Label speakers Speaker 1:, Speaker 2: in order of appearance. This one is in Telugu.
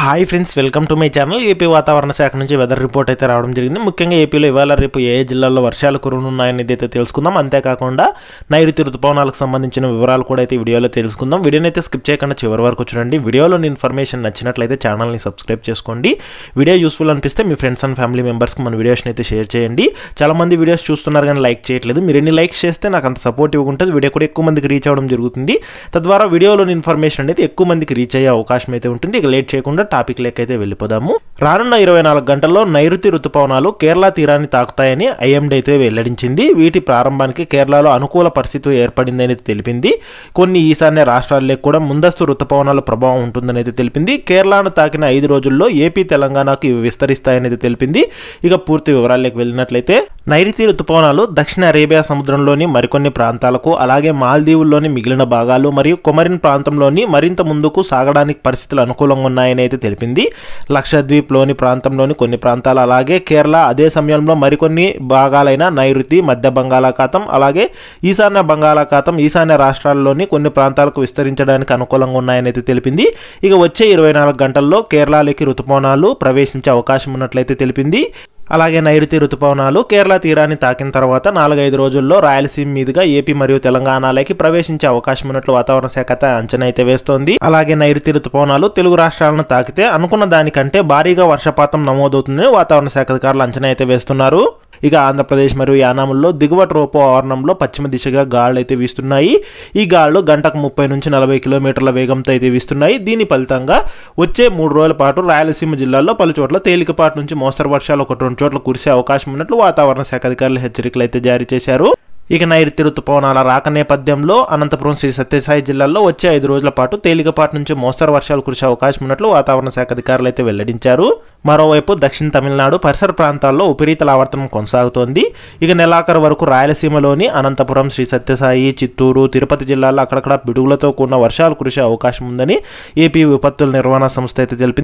Speaker 1: Hi friends, welcome to my channel. AP వాతావరణ శాఖ నుంచి వెదర్ రిపోర్ట్ అయితే రావడం జరిగింది. ముఖ్యంగా ఏపీలో ఇవాళ రేపు ఏ జిల్లాల్లో వర్షాలు కురవనున్నాయని అయితే తెలుసుకుందాం. అంతేకాకుండా నైరుతి ఋతుపవనాలకు సంబంధించిన వివరాలు కూడా అయితే వీడియోలో తెలుసుకుందాం. వీడియోని అయితే స్కిప్ చేయకుండా చివరి వరకు చూడండి. వీడియోలోని ఇన్ఫర్మేషన్ నచ్చినట్లయితే ఛానల్ని సబ్స్క్రైబ్ చేసుకోండి. వీడియో యూస్ఫుల్ అనిపిస్తే మీ ఫ్రెండ్స్ అండ్ ఫ్యామిలీ మెంబర్స్కి మన వీడియోస్ని అయితే షేర్ చేయండి. చాలామంది వీడియోస్ చూస్తున్నారు కానీ లైక్ చేయట్లేదు. మీరు ఎన్ని లైక్స్ చేస్తే నాకు అంత సపోర్టివ్గా ఉంటుంది. వీడియో కూడా ఎక్కువ మందికి రీచ్ అవ్వడం జరుగుతుంది. తద్వారా వీడియోలోని ఇన్ఫర్మేషన్ అనేది ఎక్కువ మందికి రీచ్ అయ్యే అవకాశం అయితే ఉంటుంది. ఇక లేట్ చేయకుండా టాపిక్ అయితే వెళ్ళిపోదాము. రానున్న 24 గంటల్లో నైరుతి ఋతుపవనాలు కేరళ తీరాన్ని తాకుతాయని ఐఎండీ అయితే వెల్లడించింది. వీటి ప్రారంభానికి కేరళలో అనుకూల పరిస్థితి ఏర్పడిందని తెలిపింది. కొన్ని ఈశాన్య రాష్ట్రాల్లో కూడా ముందస్తు ఋతుపవనాల ప్రభావం ఉంటుందని అయితే తెలిపింది. కేరళను తాకిన 5 రోజుల్లో ఏపీ తెలంగాణకు ఇవి విస్తరిస్తాయని తెలిపింది. ఇక పూర్తి వివరాల్లోకి వెళ్ళినట్లయితే నైరుతి ఋతుపవనాలు దక్షిణ అరేబియా సముద్రంలోని మరికొన్ని ప్రాంతాలకు, అలాగే మాల్దీవుల్లోని మిగిలిన భాగాలు మరియు కొమరిన్ ప్రాంతంలోని మరింత ముందుకు సాగడానికి పరిస్థితులు అనుకూలంగా ఉన్నాయని అయితే తెలిపింది. లక్షద్వీప్లోని ప్రాంతంలోని కొన్ని ప్రాంతాలు, అలాగే కేరళ, అదే సమయంలో మరికొన్ని భాగాలైన నైరుతి, మధ్య బంగాళాఖాతం, అలాగే ఈశాన్య బంగాళాఖాతం, ఈశాన్య రాష్ట్రాల్లోని కొన్ని ప్రాంతాలకు విస్తరించడానికి అనుకూలంగా ఉన్నాయని అయితే తెలిపింది. ఇక వచ్చే 24 గంటల్లో కేరళలోకి ఋతుపవనాలు ప్రవేశించే అవకాశం ఉన్నట్లయితే తెలిపింది. అలాగే నైరుతి ఋతుపవనాలు కేరళ తీరాన్ని తాకిన తర్వాత 4-5 రోజుల్లో రాయలసీమ మీదుగా ఏపీ మరియు తెలంగాణలోకి ప్రవేశించే అవకాశం ఉన్నట్లు వాతావరణ శాఖ అంచనా అయితే వేస్తోంది. అలాగే నైరుతి ఋతుపవనాలు తెలుగు రాష్ట్రాలను తాకితే అనుకున్న దానికంటే భారీగా వర్షపాతం నమోదవుతుందని వాతావరణ శాఖ అధికారులు అంచనా అయితే వేస్తున్నారు. ఇక ఆంధ్రప్రదేశ్ మరియు యానాముల్లో దిగువ ట్రోపో ఆవరణంలో పశ్చిమ దిశగా గాలులు అయితే వీస్తున్నాయి. ఈ గాలులు గంటకు 30 నుంచి 40 కిలోమీటర్ల వేగంతో అయితే వీస్తున్నాయి. దీని ఫలితంగా వచ్చే 3 రోజుల పాటు రాయలసీమ జిల్లాల్లో పలు చోట్ల తేలికపాటి నుంచి మోస్తరు వర్షాలు 1-2 చోట్ల కురిసే అవకాశం ఉన్నట్లు వాతావరణ శాఖ అధికారులు హెచ్చరికలు అయితే జారీ చేశారు. ఇక నైరుతి ఋతుపవనాల రాక నేపథ్యంలో అనంతపురం, శ్రీ సత్యసాయి జిల్లాల్లో వచ్చే 5 రోజుల పాటు తేలికపాటి నుంచి మోస్తరు వర్షాలు కురిసే అవకాశం ఉన్నట్లు వాతావరణ శాఖ అధికారులు అయితే వెల్లడించారు. మరోవైపు దక్షిణ తమిళనాడు పరిసర ప్రాంతాల్లో ఉపరితల ఆవర్తనం కొనసాగుతోంది. ఇక నెలాఖరు వరకు రాయలసీమలోని అనంతపురం, శ్రీ సత్యసాయి, చిత్తూరు, తిరుపతి జిల్లాల్లో అక్కడక్కడ పిడుగులతో కూడిన వర్షాలు కురిసే అవకాశం ఉందని ఏపీ విపత్తుల నిర్వహణ సంస్థ అయితే తెలిపింది.